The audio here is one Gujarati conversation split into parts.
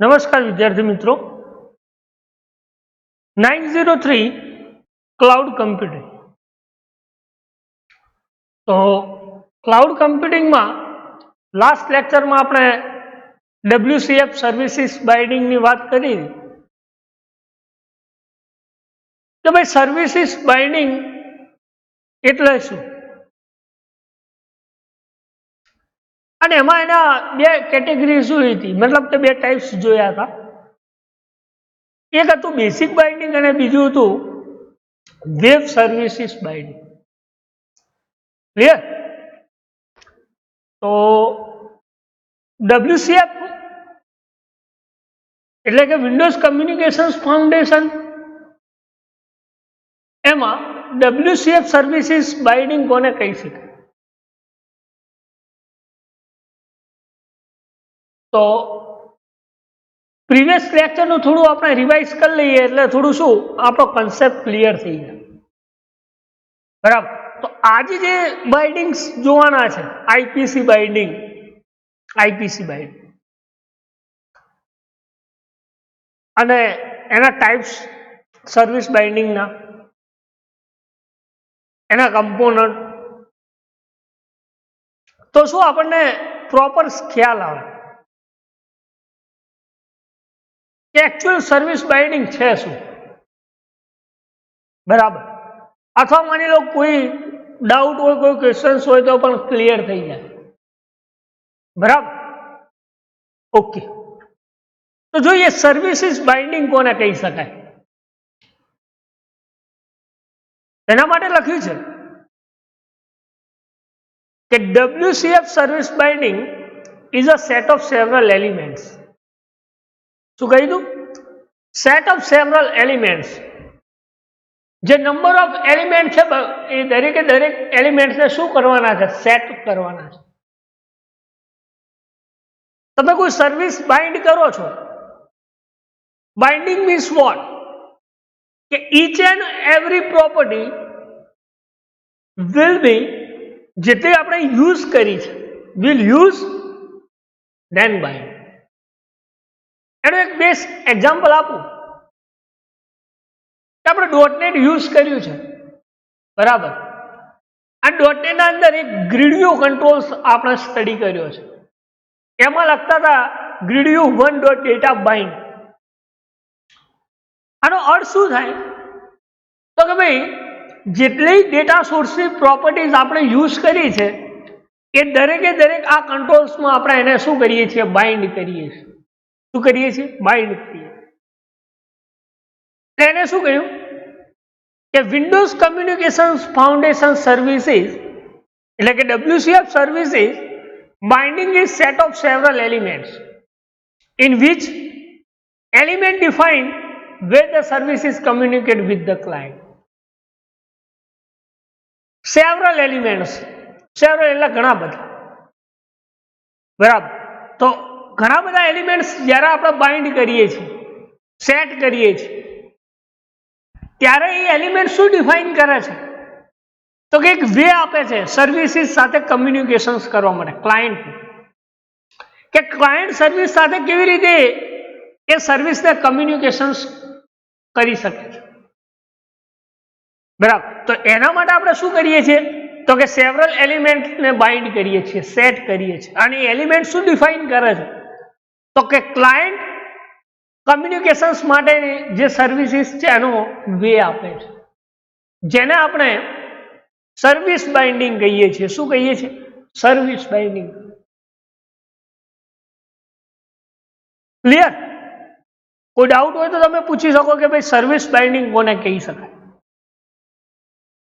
નમસ્કાર વિદ્યાર્થી મિત્રો 903 ક્લાઉડ કમ્પ્યુટિંગ તો ક્લાઉડ કમ્પ્યુટિંગમાં લાસ્ટ લેક્ચરમાં આપણે WCF સર્વિસીસ બાઇન્ડિંગની વાત કરી કે ભાઈ સર્વિસીસ બાઇન્ડિંગ એટલે શું અને એમાં એના બે કેટેગરી શું હતી મતલબ કે બે ટાઈપ્સ જોયા હતા એક હતું બેસિક બાઇન્ડિંગ અને બીજું હતું વેબ સર્વિસીસ બાઇન્ડિંગ ક્લિયર તો WCF એટલે કે વિન્ડોઝ કમ્યુનિકેશન્સ ફાઉન્ડેશન એમાં WCF સર્વિસીસ બાઇન્ડિંગ કોને કહી શકાય તો પ્રીવિયસ લેક્ચરનું થોડું આપણે રિવાઇઝ કરી લઈએ એટલે થોડું શું આપણો કન્સેપ્ટ ક્લિયર થઈ જાય બરાબર તો આજે જે બાઇન્ડિંગ્સ જોવાના છે આઈપીસી બાઇન્ડિંગ અને એના ટાઈપ્સ સર્વિસ બાઇન્ડિંગના એના કમ્પોનન્ટ તો શું આપણને પ્રોપર ખ્યાલ આવે કે એકચ્યુઅલ સર્વિસ બાઇન્ડિંગ છે શું બરાબર અથવા માની લો કોઈ ડાઉટ હોય કોઈ ક્વેશ્ચન્સ હોય તો પણ ક્લિયર થઈ જાય બરાબર ઓકે તો જોઈએ સર્વિસીસ બાઇન્ડિંગ કોને કહી શકાય એના માટે લખ્યું છે કે WCF service binding is a set of several elements શું કહી દઉં સેટ ઓફ સેવરલ એલિમેન્ટ્સ જે નંબર ઓફ એલિમેન્ટ છે એ દરેકે દરેક એલિમેન્ટ્સને શું કરવાના છે સેટ કરવાના છે તમે કોઈ સર્વિસ બાઇન્ડ કરો છો બાઇન્ડિંગ મીન્સ વોટ કે each and every property will be જેટલી આપણે યુઝ કરી છે વિલ યુઝ ધેન બાઇન્ડ એનું એક બેસ્ટ એક્ઝામ્પલ આપું કે આપણે ડોટનેટ યુઝ કર્યું છે બરાબર આ ડોટનેટના અંદર એક ગ્રીડ કંટ્રોલ્સ આપણે સ્ટડી કર્યો છે એમાં લખતા હતા ગ્રીડ 1.data બાઇન્ડ આનો અર્થ શું થાય તો કે ભાઈ જેટલી ડેટા સોર્સની પ્રોપર્ટીઝ આપણે યુઝ કરી છે એ દરેકે દરેક આ કંટ્રોલ્સમાં આપણે એને શું કરીએ છીએ બાઇન્ડ કરીએ છીએ શું કરીએ છીએ બાઇન્ડ કરીએ એને શું કહ્યું કે વિન્ડોઝ કમ્યુનિકેશન્સ ફાઉન્ડેશન સર્વિસીસ એટલે કે WCF services binding is set of several elements in which element define where the services communicate with the client. Several elements, several એટલે ઘણા બધા બરાબર તો ઘણા બધા એલિમેન્ટ્સ જ્યારે આપણે બાઇન્ડ કરીએ છીએ સેટ કરીએ છીએ ત્યારે એ એલિમેન્ટ શું ડિફાઇન કરે છે તો કે એક વે આપે છે સર્વિસીસ સાથે કમ્યુનિકેશન્સ કરવા માટે ક્લાયન્ટ કે ક્લાયન્ટ સર્વિસ સાથે કેવી રીતે એ સર્વિસને કમ્યુનિકેશન્સ કરી શકે છે બરાબર તો એના માટે આપણે શું કરીએ છીએ તો કે સેવરલ એલિમેન્ટને બાઇન્ડ કરીએ છીએ સેટ કરીએ છીએ અને એલિમેન્ટ શું ડિફાઇન કરે છે તો કે ક્લાયન્ટ કમ્યુનિકેશન્સ માટે જે સર્વિસીસ છે એનો વે આપે છે જેને આપણે સર્વિસ બાઇન્ડિંગ કહીએ છીએ શું કહીએ છીએ સર્વિસ બાઇન્ડિંગ ક્લિયર કોઈ ડાઉટ હોય તો તમે પૂછી શકો કે ભાઈ સર્વિસ બાઇન્ડિંગ કોને કહી શકાય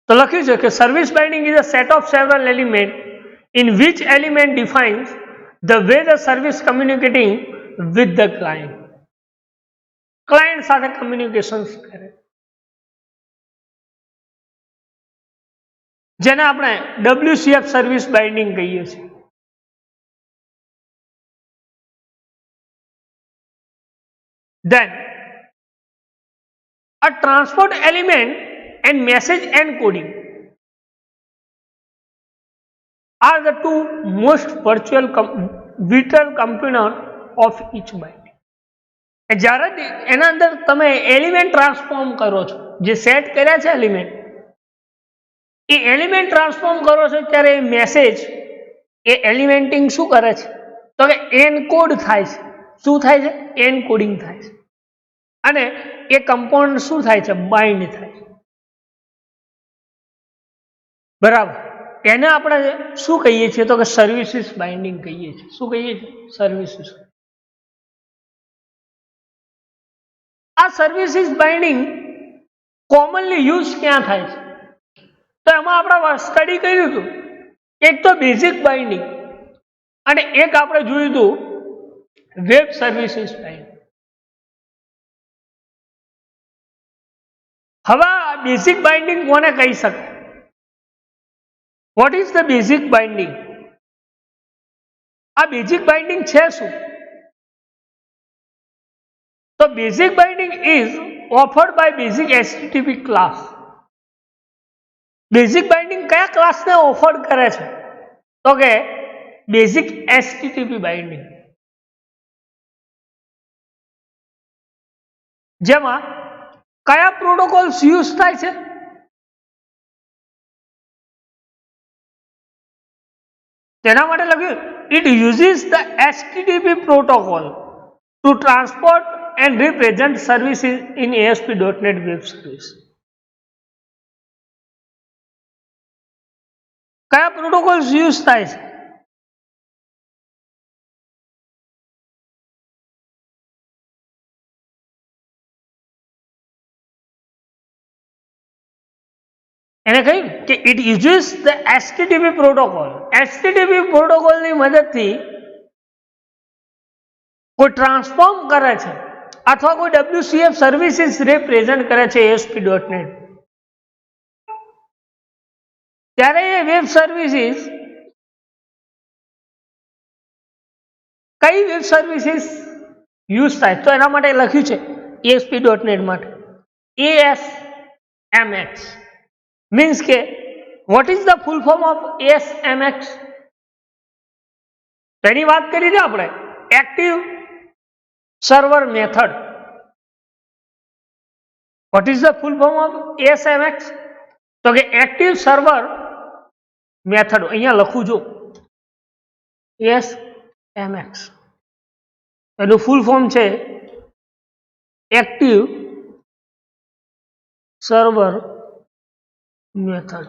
તો લખ્યું છે કે service binding is a set of several element in which element defines the way the service communicating with the client સાથે કમ્યુનિકેશન્સ કરે જેને આપણે WCF સર્વિસ બાઇન્ડિંગ કહીએ છીએ Then, a transport element and message encoding are the two most vital components of each byte. જ્યારે એના અંદર તમે એલિમેન્ટ ટ્રાન્સફોર્મ કરો છો, જે સેટ કર્યા છે એલિમેન્ટ, એ એલિમેન્ટ ટ્રાન્સફોર્મ કરો છો ત્યારે એ મેસેજ એ એલિમેન્ટિંગ શું કરે છે તો કે એનકોડ થાય છે. શું થાય છે? એનકોડિંગ થાય છે. અને એ કમ્પાઉન્ડ શું થાય છે? બાઇન્ડ થાય છે. બરાબર. એને આપણે શું કહીએ છીએ તો કે સર્વિસીસ બાઇન્ડિંગ કહીએ છીએ. શું કહીએ છીએ? સર્વિસીસ. આ સર્વિસીસ બાઇન્ડિંગ કોમનલી યુઝ ક્યાં થાય છે? તો એમાં આપણે સ્ટડી કર્યું હતું. એક તો બેઝિક બાઇન્ડિંગ અને એક આપણે જોયું હતું વેબ સર્વિસીસ બાઇન્ડિંગ. હવે આ બેઝિક બાઇન્ડિંગ કોને કહી શકાય? What is the basic binding? આ બેઝિક બાઇન્ડિંગ છે શું? તો basic binding is offered by basic HTTP class. Basic binding કયા ક્લાસને ઓફર કરે છે તો કે બેઝિક HTTP બાઇન્ડિંગ, જેમાં કયા પ્રોટોકોલ્સ યુઝ થાય છે? તેના માટે લખ્યું it uses the HTTP protocol to transport and represent services in ASP.NET web service. કયા પ્રોટોકોલ્સ યુઝ થાય છે? એને કહ્યું કે it uses the HTTP protocol. HTTP પ્રોટોકોલની મદદથી કોઈ ટ્રાન્સફોર્મ કરે છે અથવા કોઈ WCF સર્વિસીસ રિપ્રેઝન્ટ કરે છે ASP.NET, ત્યારે એ વેબ સર્વિસીસ કઈ વેબ સર્વિસીસ યુઝ થાય? તો એના માટે લખ્યું છે ASP.NET માટે ASMX. મીન્સ કે vote is the full form of ASMX? તેની વાત કરી છે આપણે active server method. Vote is the full form of ASMX? તો કે એક્ટિવ સર્વર મેથડ. અહીંયા લખું જો ASMX, એનું ફૂલ ફોર્મ છે active server method.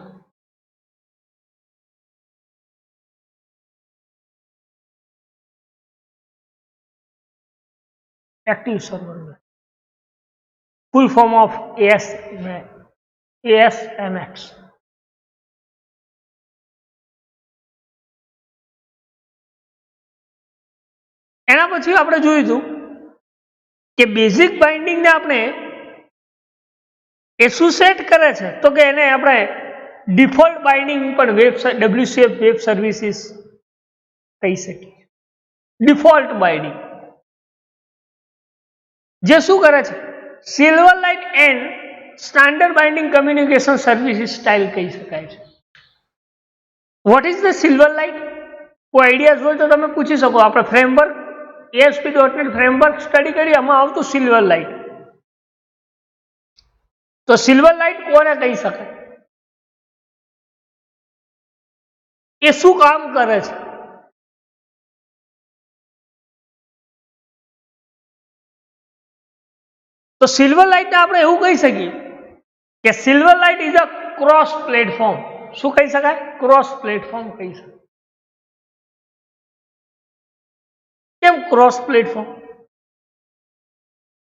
Active server method, full form of ASMX. એના પછી આપણે જોયું હતું કે બેઝિક બાઇન્ડિંગને આપણે એ શું સેટ કરે છે તો કે એને આપણે ડિફોલ્ટ બાઇન્ડિંગ પણ WCF વેબ સર્વિસીસ કહી શકીએ. ડિફોલ્ટ બાઇન્ડિંગ જે શું કરે છે? Silver light and standard binding communication services style કહી શકાય છે. Vote is the silver light? કોઈ આઈડિયાઝ હોય તો તમે પૂછી શકો. આપણે ફ્રેમવર્ક ASP.NET ફ્રેમવર્ક સ્ટડી કરી, એમાં આવતું સિલ્વર લાઇટ. તો સિલ્વર લાઇટ કોને કહી શકાય? એ શું કામ કરે છે? તો સિલ્વર લાઇટને આપણે એવું કહી શકીએ કે silver light is a cross platform. શું કહી શકાય? ક્રોસ પ્લેટફોર્મ કહી શકાય. કેમ ક્રોસ પ્લેટફોર્મ?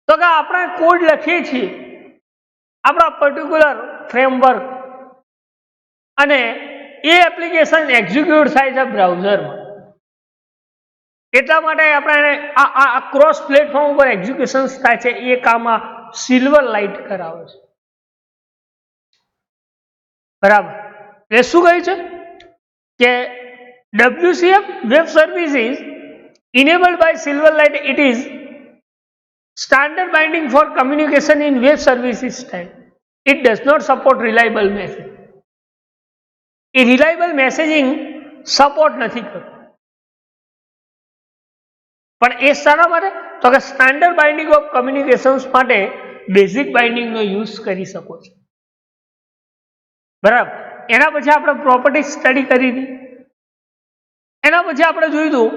તો કે આપણે કોડ લખીએ છીએ આપણા પર્ટિક્યુલર ફ્રેમવર્ક અને એ એપ્લિકેશન એક્ઝિક્યુટ થાય છે બ્રાઉઝરમાં. એટલા માટે આપણે આ ક્રોસ પ્લેટફોર્મ ઉપર એક્ઝિક્યુશન થાય છે. એ કામ આ સિલ્વર લાઇટ કરાવે છે. બરાબર. એ શું કહ્યું છે કે WCF web services enabled by Silverlight, it is standard binding for communication in web services style. It does not support reliable messaging. A reliable messaging support નથી કરતું. પણ એ શાના માટે? તો કે સ્ટાન્ડર્ડ બાઇન્ડિંગ ઓફ કમ્યુનિકેશન્સ માટે બેઝિક બાઇન્ડિંગનો યુઝ કરી શકો છો. બરાબર. એના પછી આપણે પ્રોપર્ટી સ્ટડી કરી હતી. એના પછી આપણે જોયું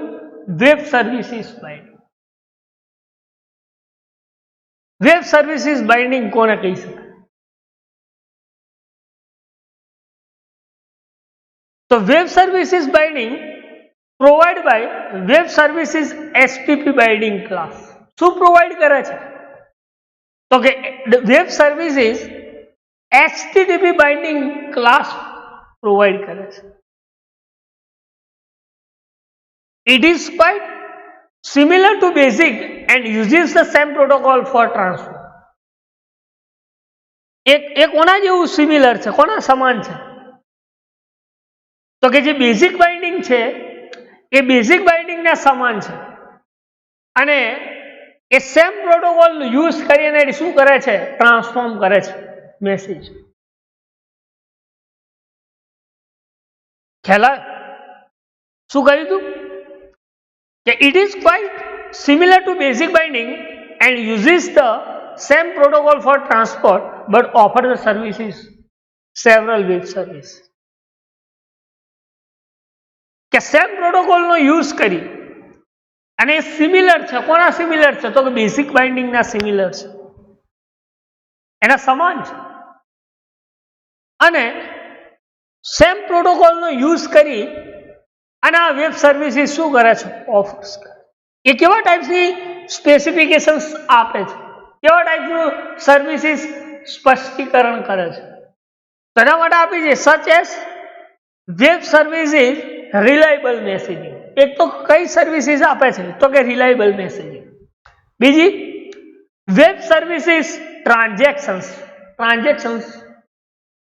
web services binding. Web services binding કોને કહી શકાય? તો web services binding provide by web services STP binding class. શું પ્રોવાઈડ કરે છે? તો કે web services HTTP binding class provide કરે છે. It is quite similar to BASIC and uses the same protocol for transfer. એ કોના જેવું સિમિલર છે, કોના સમાન છે? તો કે જે બેઝિક બાઇન્ડિંગ છે એ બેઝિક બાઇન્ડિંગના સમાન છે અને એ સેમ પ્રોટોકોલ યુઝ કરીને શું કરે છે? ટ્રાન્સફોર્મ કરે છે મેસેજ. ખ્યાલ આવે? શું કહ્યું હતું? કે it is quite similar to basic binding and uses the same protocol for transport but offer the services several web service. કે સેમ પ્રોટોકોલ નો યુઝ કરી અને સિમિલર છે. કોના સિમિલર છે? તો કે બેઝિક બાઇન્ડિંગ ના સિમિલર છે, એના સમાન છે અને સેમ પ્રોટોકોલ નો યુઝ કરી અને આ વેબ સર્વિસીસ શું કરે છે? ઓફર્સ કરે. એ કેવા ટાઈપ્સની સ્પેસિફિકેશન્સ આપે છે? કેવા ટાઈપનું સર્વિસીસ સ્પષ્ટીકરણ કરે છે? તેના માટે આપી છે સચ S web services reliable messaging. એક તો કઈ સર્વિસીસ આપે છે? તો કે રિલાયબલ મેસેજિંગ. બીજી વેબ સર્વિસીસ ટ્રાન્ઝેક્શન્સ.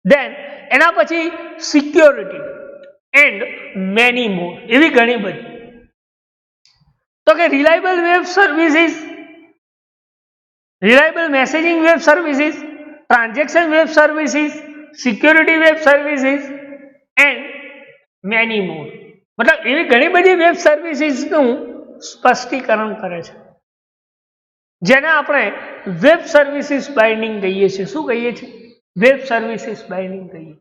દેન એના પછી સિક્યોરિટી એન્ડ મેની મોર. એવી ઘણી બધી. તો કે reliable web services, reliable messaging web services, transaction web services, security web services and many મોર. મતલબ એવી ઘણી બધી વેબ સર્વિસીસનું સ્પષ્ટીકરણ કરે છે જેને આપણે વેબ સર્વિસીસ બાઇન્ડિંગ કહીએ છીએ. શું કહીએ છીએ? વેબ સર્વિસીસ બાઇન્ડિંગ કહીએ.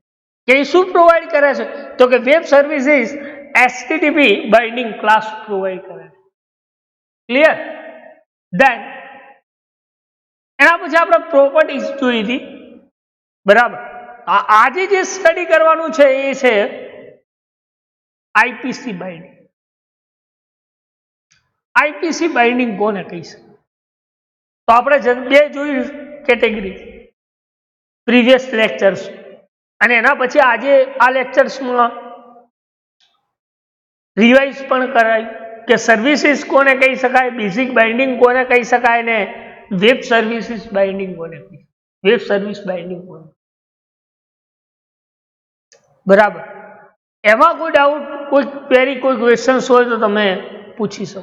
કે એ શું પ્રોવાઈડ કરે છે? તો કે web services HTTP binding class provide કરે છે. ક્લિયર? દેન એના પછી આપણે પ્રોપર્ટીઝ જોઈ હતી. બરાબર. આજે જે સ્ટડી કરવાનું છે એ છે આઈપીસી બાઇન્ડિંગ. આઈપીસી બાઇન્ડિંગ કોને કહી શકે? તો આપણે બે જોઈ કેટેગરી પ્રીવિયસ લેક્ચર્સ અને એના પછી આજે આ લેક્ચર્સમાં રિવાઇઝ પણ કરાય કે સર્વિસીસ કોને કહી શકાય, બેઝિક બાઇન્ડિંગ કોને કહી શકાય ને વેબ સર્વિસીસ બાઇન્ડિંગ કોને કહી શકાય, વેબ સર્વિસ બાઇન્ડિંગ કોને. બરાબર. એમાં કોઈ ડાઉટ, કોઈ ક્વેરી, કોઈ ક્વેશ્ચન્સ હોય તો તમે પૂછી શકો.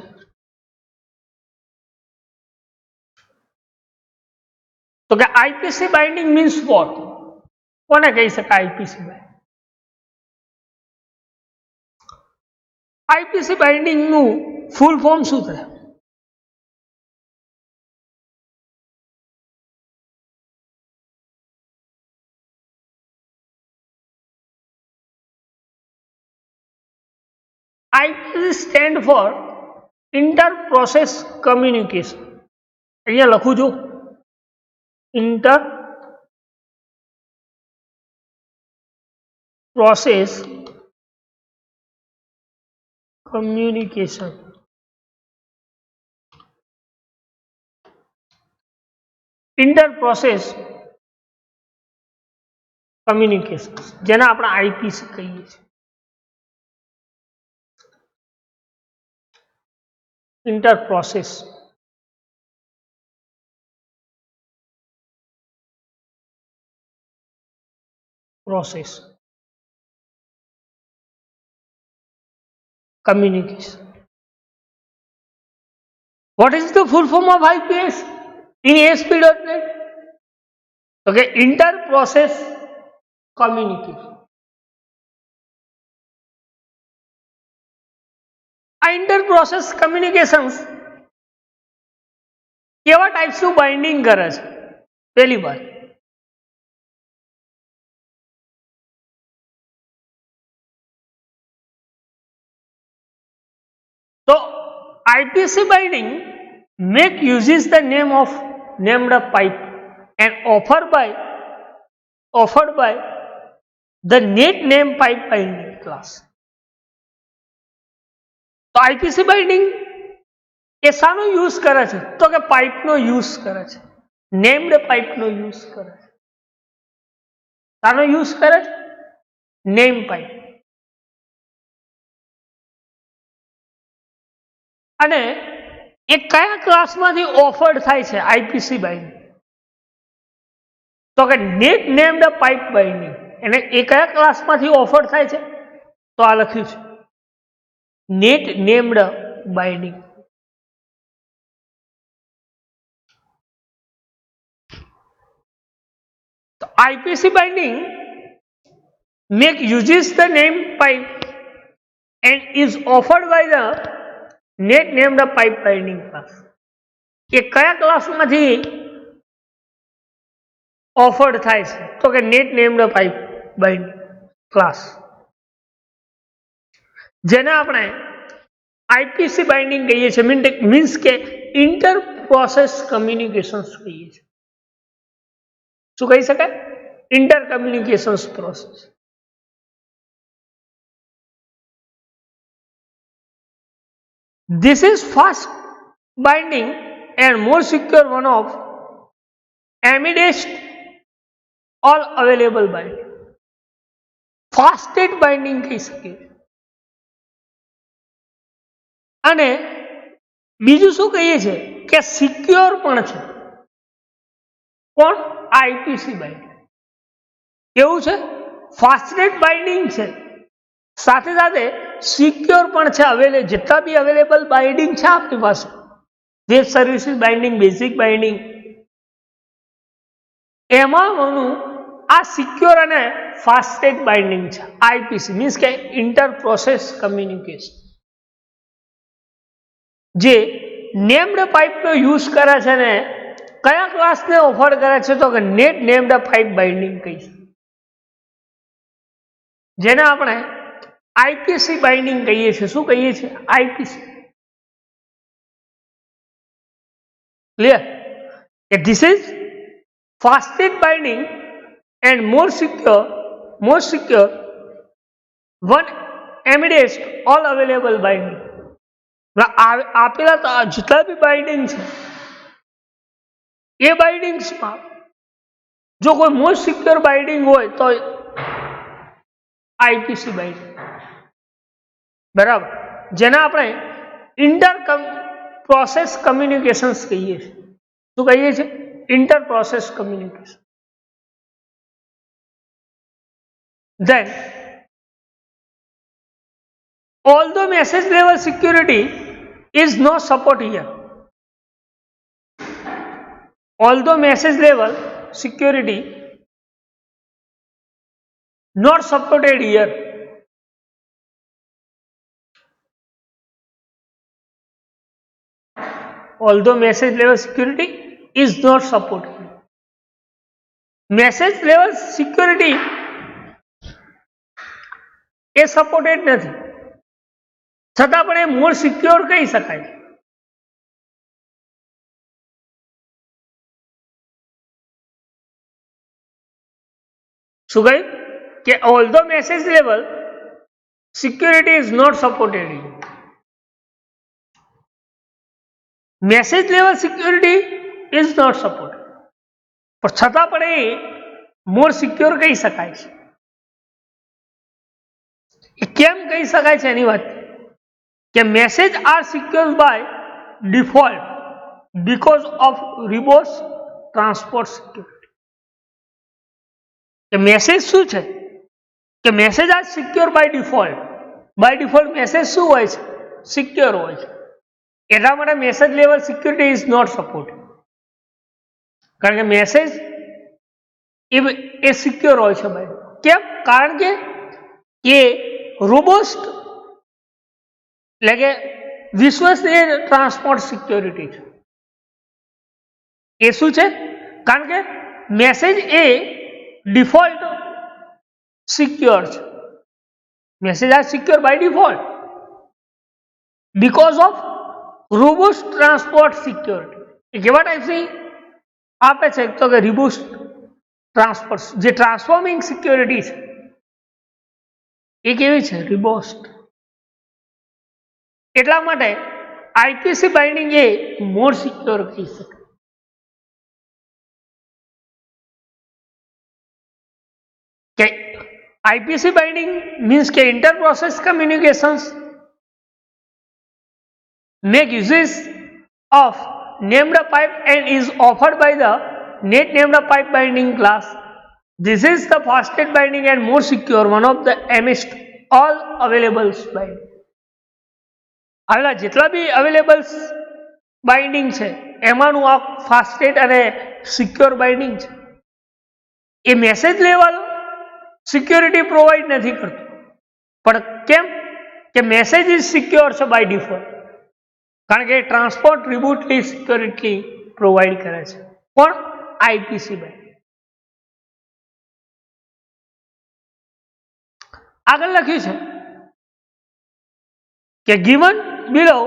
તો કે આઈપીસી બાઇન્ડિંગ મીન્સ વોટ? કોને કહી શકાય આઈપીસી બાઇન્ડિંગ? આઈપીસી બાઇન્ડિંગ નું ફૂલ ફોર્મ શું થાય? IPC stand four inter process communication. અહીંયા લખું છું inter process communication. Inter process communication જેને આપણે આઈપીસી કહીએ છીએ. Inter process communication. What is the full form of IPS in ASP.NET? Okay, inter-process communication. આ inter-process communications કેવા ટાઈપ્સનું બાઇન્ડિંગ કરે છે? પહેલી વાત તો IPC binding make uses the name of named pipe and offered by the net name pipe binding class. તો IPC binding એ શાનો યુઝ કરે છે? તો કે પાઇપનો યુઝ કરે છે, નેમ્ડ પાઇપનો યુઝ કરે છે. શાનો યુઝ કરે છે? Name pipe. અને એ કયા ક્લાસમાંથી ઓફર્ડ થાય છે આઈપીસી બાઇન્ડિંગ? તો કે નેટ નેમ્ડ પાઇપ બાઇન્ડિંગ. એને એ કયા ક્લાસમાંથી ઓફર્ડ થાય છે? તો આ લખ્યું છે નેટ નેમ્ડ બાઇન્ડિંગ. તો IPC binding make uses the name pipe and is offered by the net named pipe binding class. એ કયા ક્લાસમાંથી ઓફર્ડ થાય છે? તો કે net named pipe binding class, જેને આપણે આઈપીસી બાઇન્ડિંગ કહીએ છીએ. મીન્સ કે ઇન્ટર પ્રોસેસ કમ્યુનિકેશન્સ કહીએ છીએ. શું કહી શકાય? Inter communications process. This is fast binding and more secure one of amidst all available binding. Fastest binding કહી શકીએ. અને બીજું શું કહીએ છીએ કે સિક્યોર પણ છે. કોણ? IPC binding. કેવું છે? ફાસ્ટેસ્ટ બાઇન્ડિંગ છે, સાથે સાથે સિક્યોર પણ છે. જેટલા બી અવેલેબલ બાઇન્ડિંગ છે આપણી પાસે, web services binding, basic binding, એમાંનું આ સિક્યોર અને ફાસ્ટેસ્ટ બાઇન્ડિંગ છે આઈપીસી. મીન્સ કે ઇન્ટર પ્રોસેસ કમ્યુનિકેશન, જે નેમ્ડ પાઇપનો યુઝ કરે છે ને કયા ક્લાસને ઓફર કરે છે? તો કે નેટ નેમ્ડ પાઇપ બાઇન્ડિંગ કહીશું, જેને આપણે આઈપીસી બાઇન્ડિંગ કહીએ છીએ. શું કહીએ છીએ? આઈપીસી. ક્લિયર? કે this is fastest binding and more secure one amidst all available binding. આપેલા જેટલા બી બાઇન્ડિંગ છે એ બાઇન્ડિંગ્સમાં જો કોઈ મોસ્ટ સિક્યોર બાઇન્ડિંગ હોય તો આઈપીસી બાઇન્ડિંગ. બરાબર, જેને આપણે ઇન્ટર પ્રોસેસ કમ્યુનિકેશન્સ કહીએ છીએ. શું કહીએ છીએ? Inter process communication. Then although message level security is not supported here, although message level security not supported here, although message level security is not supported, message level security A supported નથી, છતાં પણ એ મોર સિક્યોર કહી શકાય. શું કહ્યું? કે although message level security is not supported, message level security is not supported, પણ છતાં પણ એ મોર સિક્યોર કહી શકાય છે. કેમ કહી શકાય છે? એની વાત કે message are secure by default because of robust transport security. કે મેસેજ શું છે? કે message are secure by default. By default message શું હોય છે? સિક્યોર હોય છે. એટલા માટે message level security is not supported. કારણ કે મેસેજ એ સિક્યોર હોય છે ભાઈ. કેમ? કારણ કે એ રોબસ્ટ એટલે કે વિશ્વસનીય ટ્રાન્સપોર્ટ સિક્યોરિટી છે. એ શું છે? કારણ કે મેસેજ એ ડિફોલ્ટ સિક્યોર છે. Message are secure by default because of robust transport security. એ કેવા ટાઈપની આપે છે? તો કે રોબસ્ટ ટ્રાન્સપોર્ટ, જે ટ્રાન્સફોર્મિંગ સિક્યોરિટી છે એ કેવી છે? રોબસ્ટ. એટલા માટે આઈપીસી બાઇન્ડિંગ એ મોર સિક્યોર કહી શકે. કે આઈપીસી બાઇન્ડિંગ મીન્સ કે inter process communications make uses of named pipe and is offered by the net named pipe binding class. This is the fastest binding and more secure one of the amidst all available binding. આવેલા જેટલા બી અવેલેબલ બાઇન્ડિંગ છે એમાંનું આ ફાસ્ટેસ્ટ અને સિક્યોર બાઇન્ડિંગ છે. એ મેસેજ લેવલ સિક્યોરિટી પ્રોવાઈડ નથી કરતું, પણ કેમ કે મેસેજ ઇઝ સિક્યોર છે બાય ડિફોલ્ટ, કારણ કે ટ્રાન્સપોર્ટ રિબૂટલી સિક્યોરિટી પ્રોવાઈડ કરે છે. પણ આઈપીસી બાઇન્ડિંગ. આગળ લખ્યું છે કે given below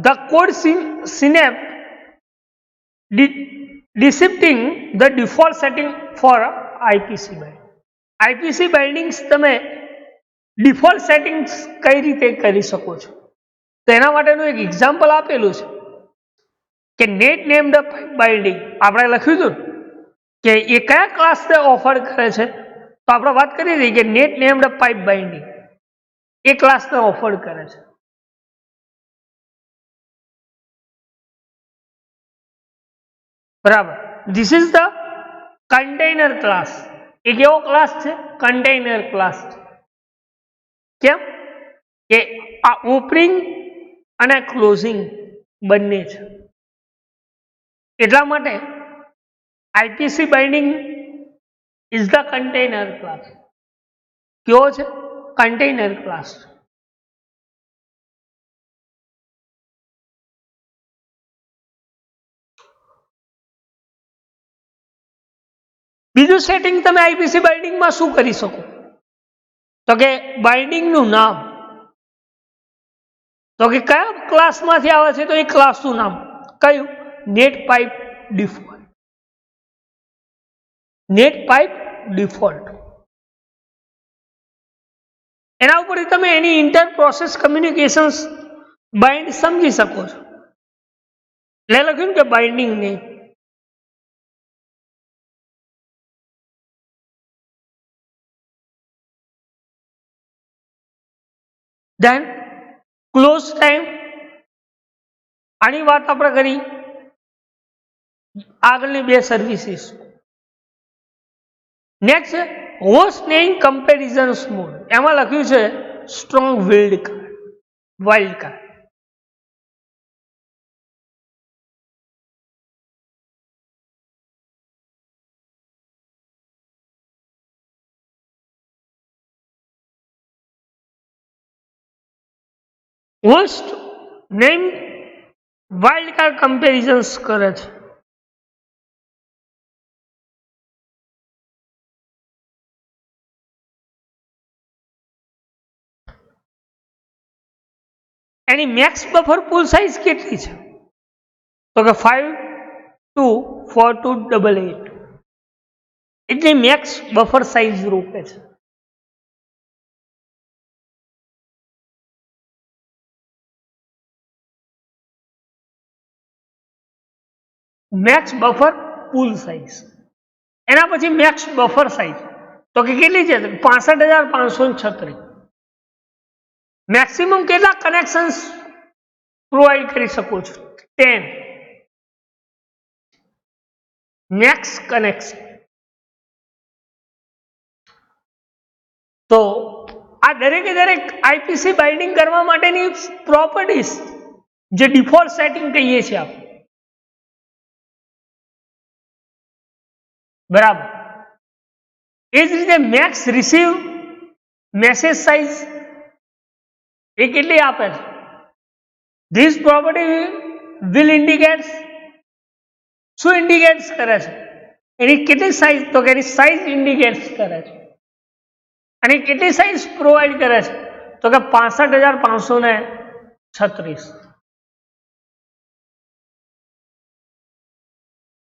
the code synapse decrypting the default setting for IPC binding. IPC bindings તમે ડિફોલ્ટ સેટિંગ્સ કઈ રીતે કરી શકો છો? તો એના માટેનું એક એક્ઝામ્પલ આપેલું છે કે નેટ નેમ્ડ બાઇન્ડિંગ. આપણે લખ્યું હતું કે એ કયા ક્લાસને ઓફર કરે છે? તો આપણે વાત કરી હતી કે નેટ નેમ્ડ પાઇપ બાઇન્ડિંગ એ ક્લાસને ઓફર કરે છે. બરાબર. This is the container class. એ કેવો ક્લાસ છે? કન્ટેનર ક્લાસ છે. કેમ કે આ ઓપનિંગ અને ક્લોઝિંગ બંને છે. એટલા માટે IPC binding is the container class. કેવો છે? Container class. બીજું સેટિંગ તમે આઈપીસી બાઇન્ડિંગમાં શું કરી શકો? તો કે બાઇન્ડિંગનું નામ. તો કે કયા ક્લાસમાંથી આવે છે? તો એ ક્લાસનું નામ કયું? Net pipe default. Net pipe default. એના ઉપરથી તમે એની ઇન્ટર પ્રોસેસ કમ્યુનિકેશન્સ બાઇન્ડ સમજી શકો છો. એટલે લખ્યું કે binding name. Then close time. આની વાત આપણે કરી આગળની બે સર્વિસીસ. નેક્સ્ટ છે હોસ્ટ નેમ કમ્પેરિઝન મોડ. એમાં લખ્યું છે strong wild card. Host name wild card comparisons કરે છે. એની મેક્સ બફર પુલ સાઇઝ કેટલી છે? તો કે 52428. એટલી મેક્સ બફર સાઇઝ રોકે છે. Max buffer pool size. એના પછી મેક્સ બફર સાઇઝ તો કે કેટલી છે? 65,536. મેક્સિમમ કેટલા કનેક્શન્સ પ્રોવાઈડ કરી શકો છો? 10 મેક્સ કનેક્શન. તો આ દરેકે દરેક આઈપીસી બાઇન્ડિંગ કરવા માટેની પ્રોપર્ટીઝ જે ડિફોલ્ટ સેટિંગ કહીએ છીએ આપણે. બરાબર. એ જ રીતે મેક્સ રિસીવ મેસેજ સાઇઝ એ કેટલી આપે છે? ધીસ પ્રોપર્ટી વિલ ઇન્ડિકેટ શું ઇન્ડિકેટ્સ કરે છે? એની કેટલી સાઇઝ? તો કે એની સાઇઝ ઇન્ડિકેટ્સ કરે છે. અને કેટલી સાઇઝ પ્રોવાઈડ કરે છે? તો કે 65,536.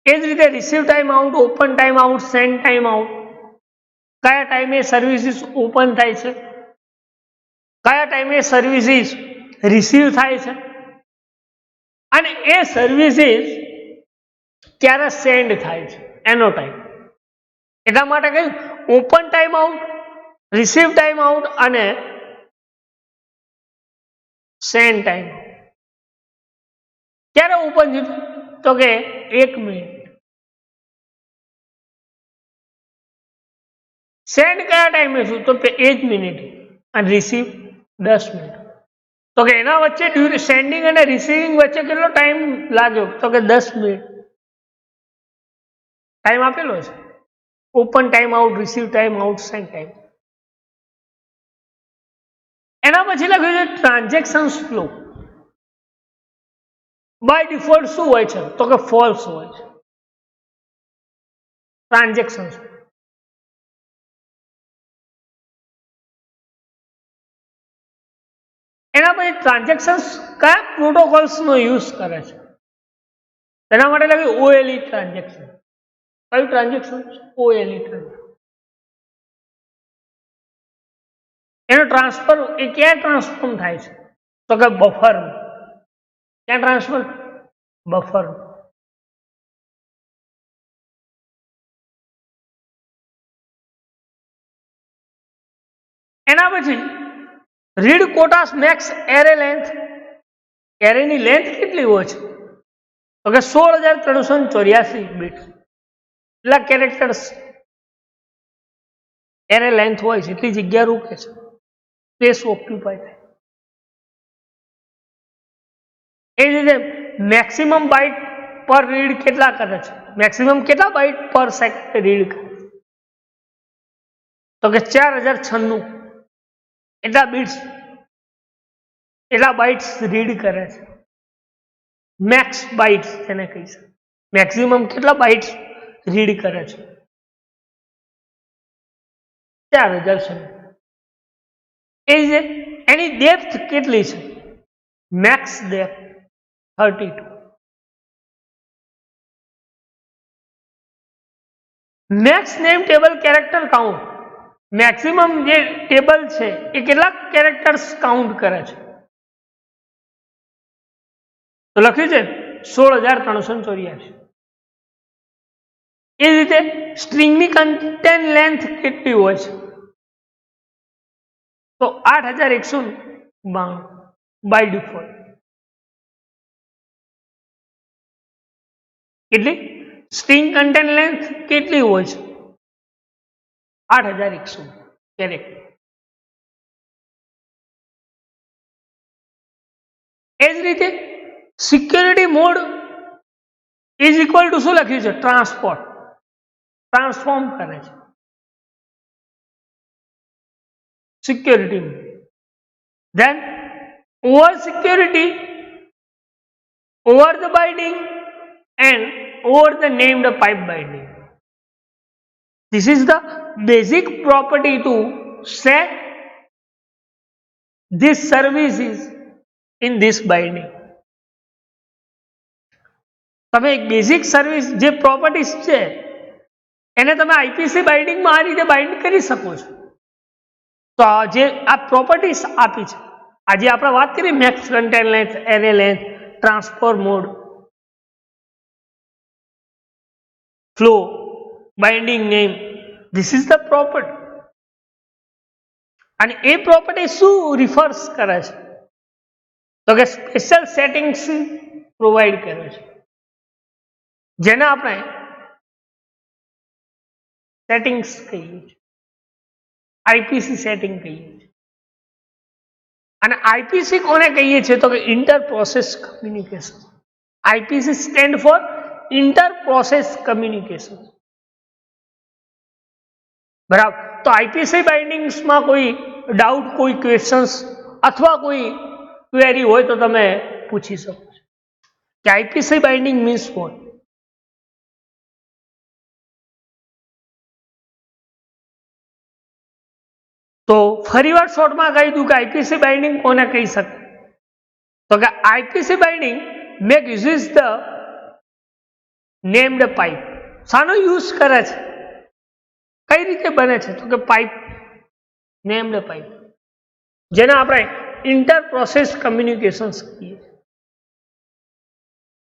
એ જ રીતે receive time out, open time out, send time out, કયા ટાઈમે સર્વિસીસ ઓપન થાય છે, કયા ટાઈમે સર્વિસીસ રિસીવ થાય છે, અને એ સર્વિસીસ ક્યારે સેન્ડ થાય છે એનો ટાઈમ. એટલા માટે કહ્યું open time out, receive time out અને સેન્ડ ટાઈમ. ક્યારે ઓપન થયું? તો કે 1 મિનિટ. સેન્ડ કયા ટાઈમે છું? તો કે 1 મિનિટ. અને રિસીવ 10 મિનિટ. તો કે એના વચ્ચે સેન્ડિંગ અને રિસીવિંગ વચ્ચે કેટલો ટાઈમ લાગ્યો? તો કે 10 મિનિટ ટાઈમ આપેલો છે. Open time out, receive time out, send time. એના પછી લખ્યું છે ટ્રાન્ઝેક્શન્સ ફ્લો. બાય ડિફોલ્ટ શું હોય છે? તો કે ફોલ્સ હોય છે ટ્રાન્ઝેક્શન્સ. એના પછી ટ્રાન્ઝેક્શન્સ કયા પ્રોટોકોલ્સનો યુઝ કરે છે? એના માટે લખ્યું OLE ટ્રાન્ઝેક્શન. કયું ટ્રાન્ઝેક્શન? OLE transaction. એનો ટ્રાન્સફર એ ક્યાં ટ્રાન્સફોર્મ થાય છે? તો કે બફર. ક્યાં ટ્રાન્સફર? બફર. એના પછી રીડ કોટાસ મેક્સ એરે લેન્થ. એરેની લેન્થ કેટલી હોય છે? તો કે 16,384 બિટ્સ. એટલા કેરેક્ટર્સ એરે લેન્થ હોય છે, એટલી જગ્યા રોકે છે, સ્પેસ ઓક્યુપાય થાય. એ જ રીતે મેક્સિમમ બાઇટ પર રીડ કેટલા કરે છે? મેક્સિમમ કેટલા બાઇટ પર સેકન્ડ રીડ કરે? તો કે 4096. એટલા બિટ્સ, એટલા બાઇટ્સ રીડ કરે છે. મેક્સ બાઇટ્સ તેને કહી છે. મેક્સિમમ કેટલા બાઇટ્સ રીડ કરે છે? 4096. એ જ એની ડેપ્થ કેટલી છે? Max depth 32. Max name table character count. Maximum જે ટેબલ છે એ કેટલા કેરેક્ટર્સ કાઉન્ટ કરે છે? તો લખ્યું છે 16,384. એ જ રીતે સ્ટ્રિંગની કન્ટેન્ટ લેન્થ કેટલી હોય છે? તો 8,192 બાય ડિફોલ્ટ. કેટલી સ્ટ્રિંગ કન્ટેન્ટ લેન્થ કેટલી હોય છે? 8,100 કેરેક્ટર. એ જ રીતે security mode is equal to શું લખ્યું છે? ટ્રાન્સપોર્ટ. ટ્રાન્સફોર્મ કરે છે security mode. Then over security, over the binding and over the named pipe binding. This is the basic property to set this services in this binding. તમે એક બેઝિક સર્વિસ જે પ્રોપર્ટીઝ છે એને તમે આઈપીસી બાઇન્ડિંગમાં આ રીતે બાઇન્ડ કરી શકો છો. તો જે આ પ્રોપર્ટીઝ આપી છે, આજે આપણે વાત કરી max content length, array length, transfer mode, flow, binding name, this is the property. અને એ પ્રોપર્ટી શું રિફર્સ કરે છે? તો કે સ્પેશિયલ સેટિંગ્સ પ્રોવાઈડ કરે છે, જેને આપણે સેટિંગ્સ કહીએ છીએ, આઈપીસી સેટિંગ કહીએ છીએ. અને આઈપીસી કોને કહીએ છીએ? તો કે inter process communication. IPC stand four inter process communication. બરાબર. તો આઈપીસી બાઇન્ડિંગ્સમાં કોઈ ડાઉટ, કોઈ ક્વેશ્ચન્સ અથવા કોઈ ક્વેરી હોય તો તમે પૂછી શકો છો કે આઈપીસી બાઇન્ડિંગ મીન્સ વોટ. તો ફરીવાર શોર્ટમાં કહી દઉં કે આઈપીસી બાઇન્ડિંગ કોને કહી શકે, તો કે IPC binding make uses the named pipe. શાનો યુઝ કરે છે, કઈ રીતે બને છે, તો કે પાઇપ, નેમ્ડ પાઇપ, જેને આપણે ઇન્ટર પ્રોસેસ કમ્યુનિકેશન્સ કહીએ છીએ.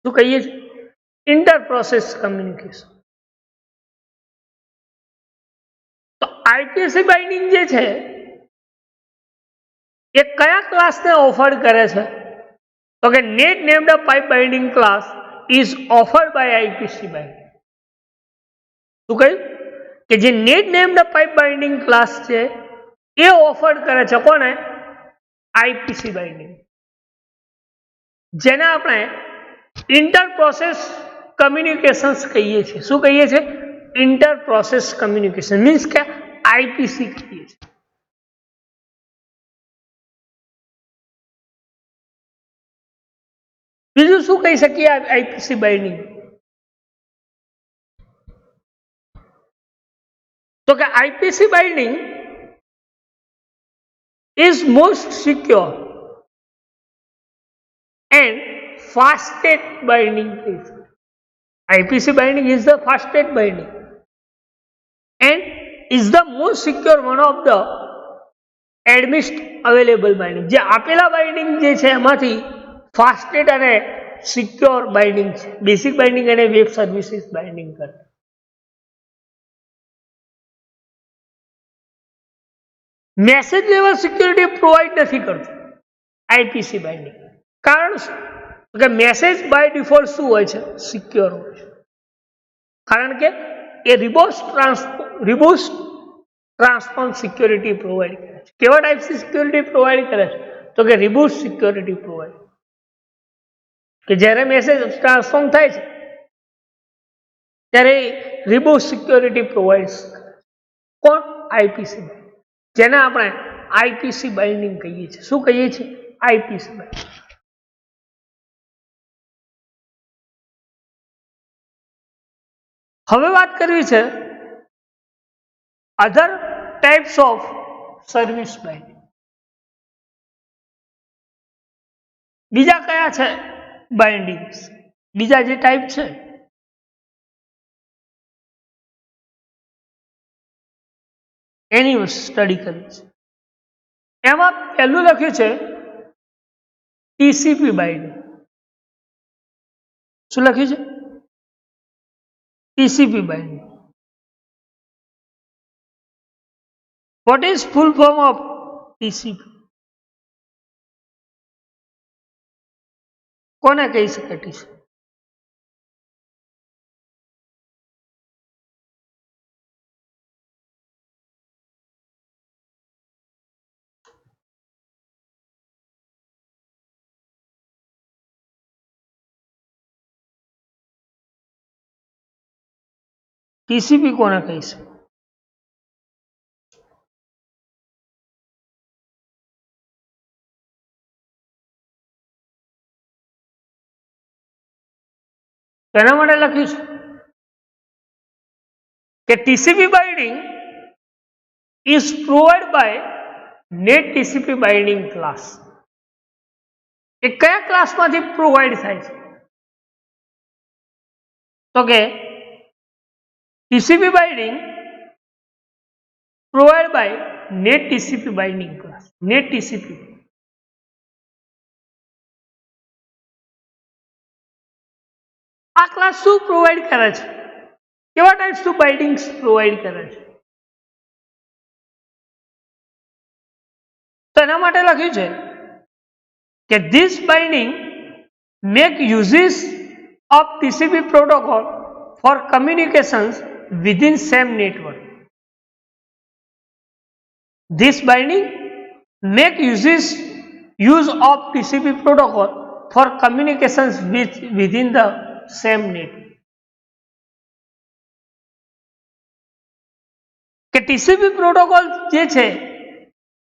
શું કહીએ છીએ? Inter process communication. તો આઈપીસી બાઇન્ડિંગ જે છે એ કયા ક્લાસને ઓફર કરે છે, તો કે net named pipe binding class is offered by IPC binding. શું કહ્યું? કે જે net named pipe binding class છે એ ઓફર કરે છે કોને? આઈપીસી બાઇન્ડિંગ, જેને આપણે ઇન્ટર પ્રોસેસ કમ્યુનિકેશન્સ કહીએ છીએ. શું કહીએ છીએ? ઇન્ટર પ્રોસેસ કમ્યુનિકેશન મીન્સ કે આઈપીસી કહીએ છીએ. બીજું શું કહી શકીએ આઈપીસી બાઇન્ડિંગ? તો કે IPC binding is most secure and fastest binding is. IPC binding is the fastest binding and is the most secure one of the admixed available binding. જે આપેલા બાઇન્ડિંગ જે છે એમાંથી ફાસ્ટેસ્ટ અને સિક્યોર બાઇન્ડિંગ છે. બેસિક બાઇન્ડિંગ અને વેબ સર્વિસીસ બાઇન્ડિંગ કરે. મેસેજ લેવલ સિક્યોરિટી પ્રોવાઈડ નથી કરતું આઈપીસી બાઇન્ડિંગ. કારણ શું? કે મેસેજ બાય ડિફોલ્ટ શું હોય છે? સિક્યોર હોય છે. કારણ કે એ રિબોસ્ટ ટ્રાન્સફોર્મ સિક્યોરિટી પ્રોવાઈડ કરે છે. કેવા ટાઈપની સિક્યોરિટી પ્રોવાઈડ કરે છે? તો કે રિબોસ્ટ સિક્યોરિટી પ્રોવાઈડ, કે જ્યારે મેસેજ ટ્રાન્સફોર્મ થાય છે ત્યારે રિબોસ્ટ સિક્યોરિટી પ્રોવાઈડ કોણ? આઈપીસી, જેને આપણે આઈપીસી બાઇન્ડિંગ કહીએ છીએ. શું કહીએ છીએ? IPC binding. હવે વાત કરવી છે અધર ટાઈપ્સ ઓફ સર્વિસ બાઇન્ડિંગ. બીજા કયા છે બાઇન્ડિંગ્સ? બીજા જે ટાઈપ છે એની સ્ટડી કરવી છે. એમાં પહેલું લખ્યું છે ટીસીપી બાઇન્ડિંગ. શું લખ્યું છે? TCP binding. What is full form of TCP? કોને કહી શકે ટીસીપી? ટીસીપી કોને કહી શકે? તેના માટે લખ્યું છે કે TCP binding is provide by net TCP binding class. એ કયા ક્લાસમાંથી પ્રોવાઈડ થાય છે? તો કે TCP binding provide by net TCP binding class. Net TCP આ ક્લાસ શું પ્રોવાઈડ કરે છે? કેવા ટાઈપ્સનું બાઇન્ડિંગ્સ પ્રોવાઈડ કરે છે? તો એના માટે લખ્યું છે કે this binding make uses of TCP protocol for communications within same network. This binding make use of TCP protocol for communications within the same network. કે TCP પ્રોટોકોલ જે છે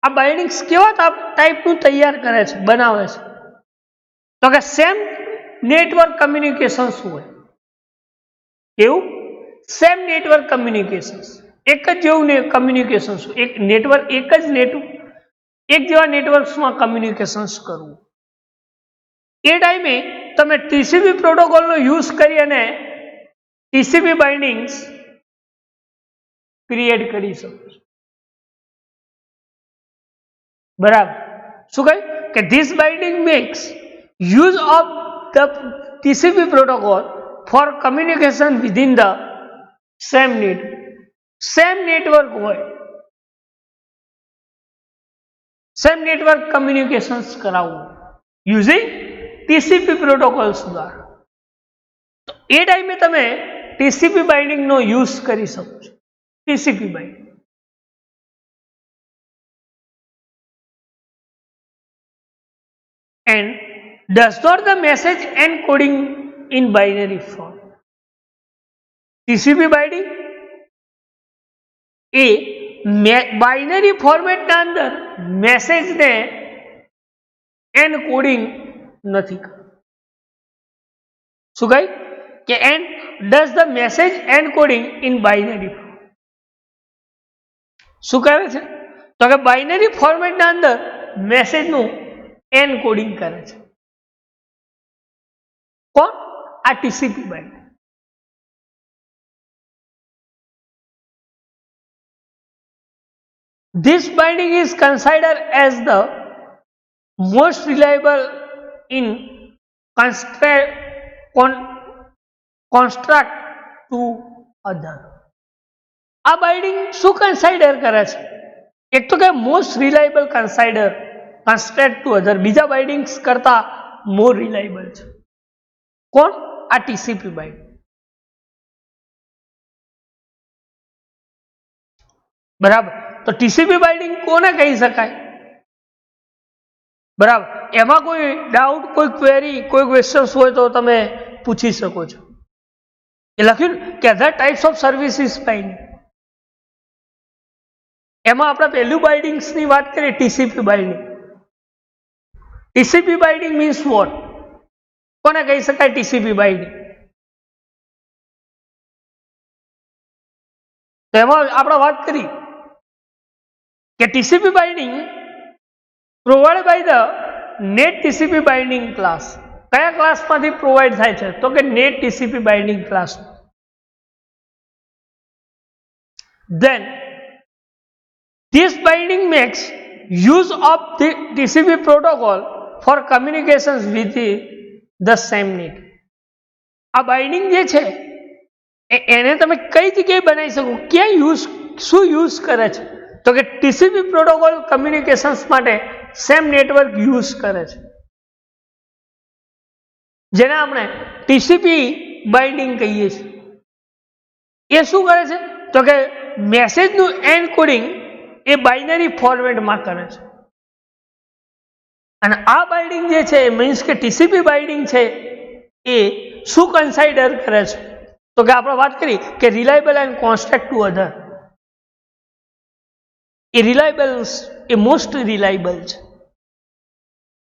આ બાઇન્ડિંગ્સ કેવા ટાઈપનું તૈયાર કરે છે, બનાવે છે? તો કે સેમ નેટવર્ક કમ્યુનિકેશન શું હોય? કેવું? Same network communications. એક જ જેવું કમ્યુનિકેશન, એક નેટવર્ક, એક જેવા નેટવર્ક્સમાં કમ્યુનિકેશન્સ કરવું. એ ટાઈમે તમે ટીસીપી પ્રોટોકોલનો યુઝ કરી અને ટીસીપી બાઇન્ડિંગ્સ ક્રિએટ કરી શકો છો. બરાબર. શું કહ્યું કે this binding makes use of the TCP protocol for communication within the same network હોય, સેમ નેટવર્ક કમ્યુનિકેશન્સ કરાવવું યુઝિંગ ટીસીપી પ્રોટોકોલ્સ દ્વારા. તો એ ટાઈમે તમે ટીસીપી બાઇન્ડિંગનો યુઝ કરી શકો છો. TCP binding and does not the message encoding in binary form. TCP binding એ બાઇનરી ફોર્મેટના અંદર મેસેજને એનકોડિંગ નથી કરતું. શું કહ્યું કે and does the message encoding in binary form. શું કહે છે તો કે બાઇનરી ફોર્મેટના અંદર મેસેજનું એનકોડિંગ કરે છે. કોણ? આ TCP binding. This binding is considered as the most reliable in construct to other. આ બાઇન્ડિંગ શું કન્સાઇડર કરે છે? એક તો કે મોસ્ટ રિલાયબલ કન્સ્ટ્રેટ ટુ અધર, બીજા બાઇન્ડિંગ્સ કરતા મોર રિલાયબલ છે. કોણ? આ ટીસીપી બાઇન્ડિંગ. બરાબર. તો ટીસીપી બાઇન્ડિંગ કોને કહી શકાય? બરાબર. એમાં કોઈ ડાઉટ, કોઈ ક્વેરી, કોઈ ક્વેશ્ચન્સ હોય તો તમે પૂછી શકો છો. એ લખ્યું કે અધર ટાઈપ્સ ઓફ સર્વિસીસ બાઇન્ડિંગ. એમાં આપણે પહેલું બાઇન્ડિંગ્સની વાત કરીએ, TCP binding. TCP binding means what? કોને કહી શકાય ટીસીપી બાઇન્ડિંગ? તો એમાં આપણે વાત કરી કે TCP binding provide by the net TCP binding class. કયા ક્લાસમાંથી પ્રોવાઈડ થાય છે? તો કે net TCP binding class. Then this binding makes use of the TCP protocol for communications with the same net. આ બાઇન્ડિંગ જે છે એને તમે કઈ જગ્યાએ બનાવી શકો, ક્યાં શું યુઝ કરે છે? તો કે ટીસીપી પ્રોટોકોલ કમ્યુનિકેશન્સ માટે સેમ નેટવર્ક યુઝ કરે છે, જેને આપણે ટીસીપી બાઇન્ડિંગ કહીએ છીએ. એ શું કરે છે? તો કે મેસેજનું એનકોડિંગ એ બાઇનરી ફોર્મેટમાં કરે છે. અને આ બાઇન્ડિંગ જે છે મીન્સ કે ટીસીપી બાઇન્ડિંગ છે એ શું કન્સાઇડર કરે છે? તો કે આપણે વાત કરી કે reliable and constant to other. એ રિલાયબલ, એ મોસ્ટ રિલાયબલ છે,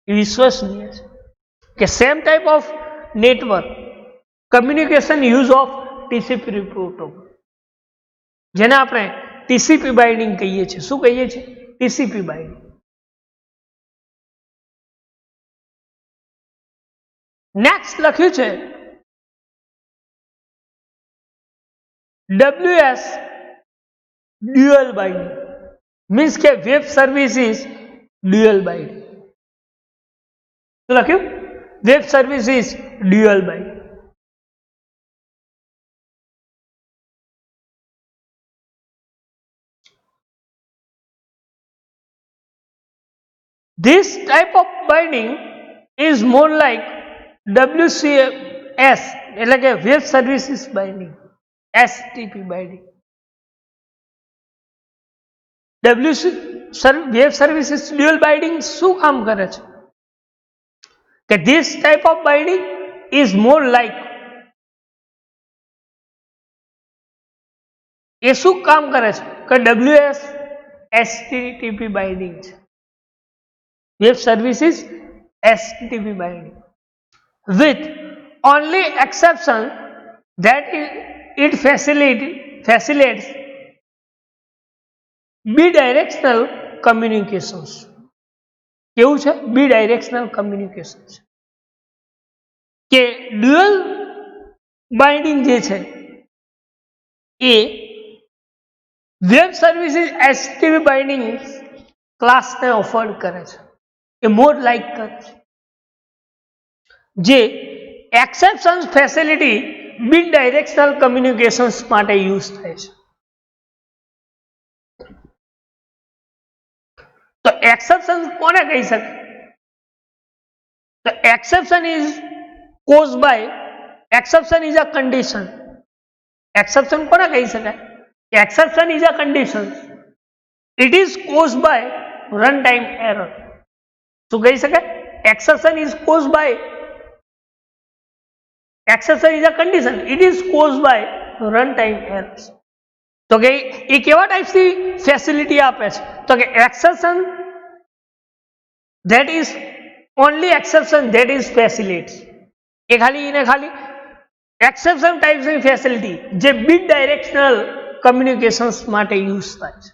એ વિશ્વસનીય છે કે same type of network communication use of TCP protocol, જેને આપણે ટીસીપી બાઇન્ડિંગ કહીએ છીએ. શું કહીએ છીએ? TCP binding. નેક્સ્ટ લખ્યું છે WS ડ્યુઅલ બાઇન્ડિંગ. મીન્સ કે વેબ સર્વિસીસ ડ્યુઅલ બાઇન્ડિંગ. શું લખ્યું? Web services dual binding. This type of binding is more like WCS, એટલે કે web services binding, STP binding. Web services dual binding શું કામ કરે છે? કે this type of binding is more like, એ શું કામ કરે છે? કે WS STP બાઇન્ડિંગ છે. Web services STP binding with only exception that it facilitates bidirectional communications. કેવું છે? બી ડાયરેક્શનલ કમ્યુનિકેશન કે ડ્યુઅલ બાઇન્ડિંગ જે છે એ વેબ સર્વિસીસ એચટીટીપી બાઇન્ડિંગ ક્લાસને ઓફર કરે છે, એ મોડ લાઈક કરે છે, જે exception facility bidirectional communications માટે યુઝ થાય છે. તો એક્સેપ્શન કોને કહી શકે? તો exception is cause by, exception is a condition. Exception કોને કહી શકાય? Exception is a condition. It is cause by run time error. શું કહી શકાય? Exception is cause by, exception is a condition, it is caused by runtime errors. તો કે એ કેવા ટાઈપ્સની ફેસિલિટી આપે છે? તો કે exception that is only exception that is facilitates. એ ખાલી exception ટાઈપ્સની ફેસિલિટી જે બિન ડાયરેક્શનલ કમ્યુનિકેશન્સ માટે યુઝ થાય છે,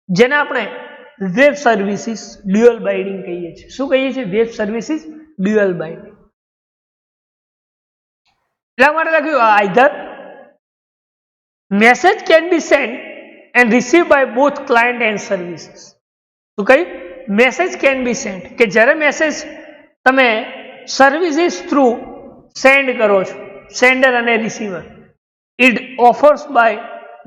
જેને આપણે વેબ સર્વિસીસ ડ્યુઅલ બાઇન્ડિંગ કહીએ છીએ. શું કહીએ છીએ? Web services dual binding. એટલા માટે લખ્યું either message can be send and receive by both client and services. તો કઈ મેસેજ કેન બી સેન્ડ કે જ્યારે મેસેજ તમે સર્વિસીસ થ્રુ સેન્ડ કરો છો, સેન્ડર અને receiver, it offers by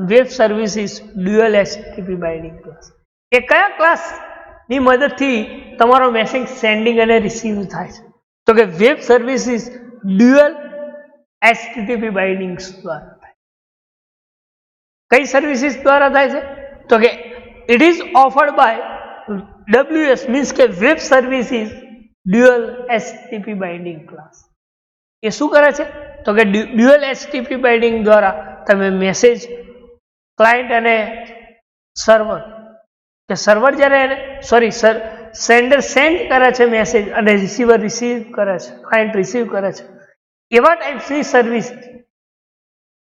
web services dual HTTP binding class. એ કયા ક્લાસની મદદથી તમારો મેસેજ સેન્ડિંગ અને રિસીવ થાય છે? તો કે web services dual HTTP bindings દ્વારા થાય. કઈ સર્વિસીસ દ્વારા થાય છે? તો કે it is offered by WS means કે web services dual HTTP binding class. એ શું કરે છે? તો કે ડ્યુઅલ HTTP બાઇન્ડિંગ દ્વારા તમે મેસેજ ક્લાયન્ટ અને સર્વર, કે સર્વર જ્યારે સેન્ડર સેન્ડ કરે છે મેસેજ અને રિસીવર રિસીવ કરે છે, ક્લાયન્ટ રિસીવ કરે છે, એવા ટાઈપ્સની સર્વિસ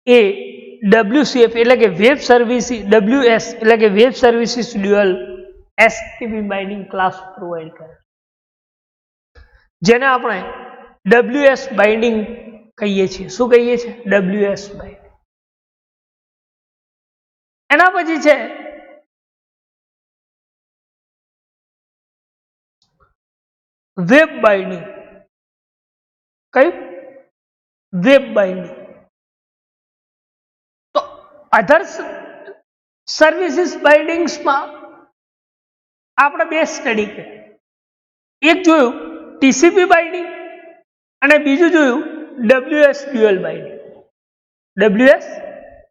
એ WCF એટલે કે વેબ સર્વિસીસ WS એટલે કે web services dual HTTP binding class provide કરે, જેને આપણે WS બાઇન્ડિંગ કહીએ છીએ. શું કહીએ છીએ? WS binding. એના પછી છે વેબ બાઇન્ડિંગ. કયું? Web binding. તો અધર સર્વિસીસ બાઇન્ડિંગ્સમાં આપણે બે સ્ટડી કરી. એક જોયું TCP બાઇન્ડિંગ અને બીજું જોયું WS dual binding. WS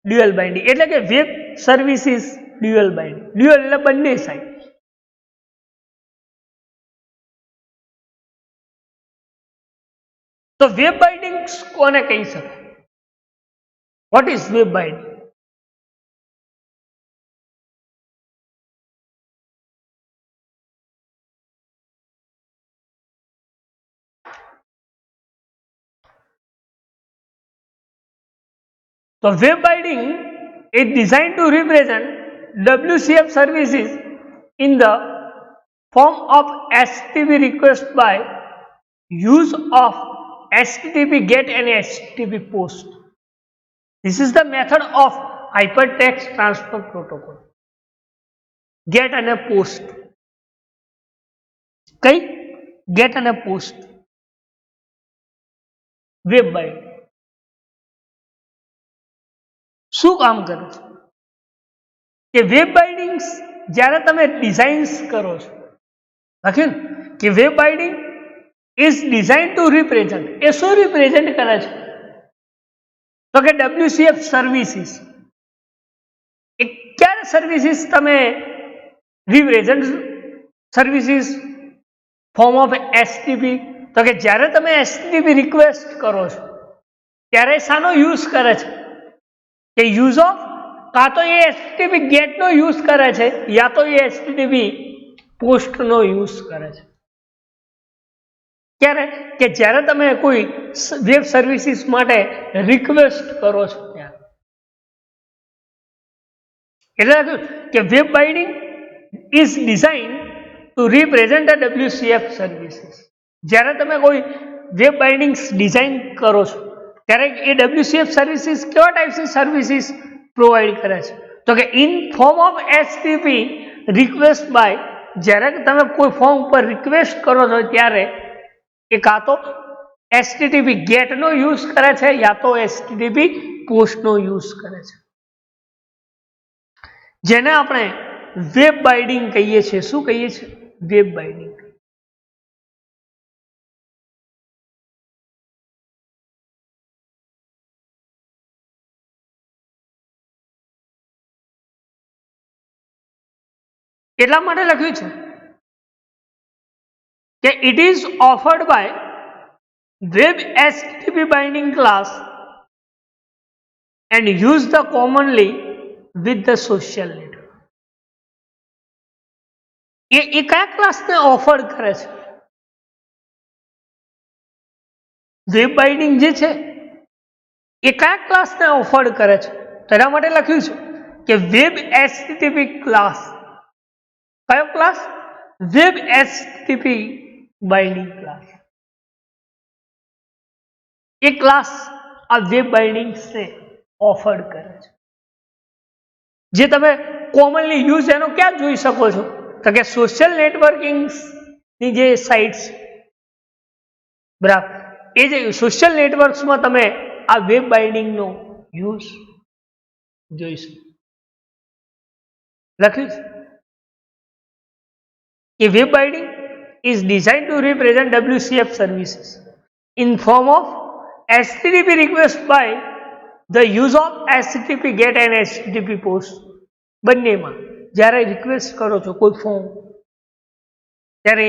dual binding એટલે કે web services dual binding. Dual એટલે બંને સાઈડ. તો વેબ બાઇન્ડિંગ કોને કહી શકાય? What is web binding? તો web binding is designed to represent WCF services in the form of HTTP request by use of HTTP GET and HTTP POST. This is the method of hypertext transfer protocol. GET and POST. કઈ? GET and POST. Web binding શું કામ કરે છે? કે વેબ બાઇન્ડિંગ્સ જ્યારે તમે ડિઝાઇન્સ કરો છો, લખ્યું કે web binding is design to represent. એ શું રિપ્રેઝન્ટ કરે છે? તો કે WCF સર્વિસીસ. એ ક્યારે સર્વિસીસ તમે represent services form of HTTP? તો કે જ્યારે તમે HTTP રિક્વેસ્ટ કરો છો ત્યારે શાનો યુઝ કરે છે? કે યુઝ ઓફ કાં તો એ HTTP GET નો યુઝ કરે છે યા તો એ HTTP POST નો યુઝ કરે છે. ક્યારે? કે જ્યારે તમે કોઈ વેબ સર્વિસીસ માટે રિક્વેસ્ટ કરો છો ત્યારે. એટલે કે web binding is designed to represent a WCF services. જ્યારે તમે કોઈ વેબ બાઇન્ડિંગ્સ ડિઝાઇન કરો છો ત્યારે એ WCF સર્વિસીસ કેવા ટાઈપ્સની સર્વિસીસ પ્રોવાઈડ કરે છે તો કે in form of HTTP request by જ્યારે તમે કોઈ ફોર્મ ઉપર રિક્વેસ્ટ કરો છો ત્યારે એ કાં તો HTTP ગેટનો યુઝ કરે છે યા તો HTTP પોસ્ટનો યુઝ કરે છે જેને આપણે વેબ બાઇન્ડિંગ કહીએ છીએ શું કહીએ છીએ વેબ બાઇન્ડિંગ એટલા માટે લખ્યું છે કે it is offered by web HTTP binding class and use the commonly with the social network એ કયા ક્લાસને ઓફર કરે છે વેબ બાઇન્ડિંગ જે છે એ કયા ક્લાસને ઓફર કરે છે તેના માટે લખ્યું છે કે વેબ HTTP ક્લાસ કયો class web HTTP binding class એ ક્લાસ આ વેબ બાઇન્ડિંગ્સને ઓફર કરે છે જે તમે કોમનલી યુઝ એનો ક્યાં જોઈ શકો છો તો કે સોશિયલ નેટવર્કિંગની જે સાઇટ્સ બરાબર એ જે સોશિયલ નેટવર્ક્સમાં તમે આ વેબ બાઇન્ડિંગનો યુઝ જોઈશું લખ્યું છે A web binding is designed to represent WCF services in form of HTTP request by the use of HTTP GET and HTTP POST. બંનેમાં જ્યારે રિક્વેસ્ટ કરો છો કોઈ ફોર્મ ત્યારે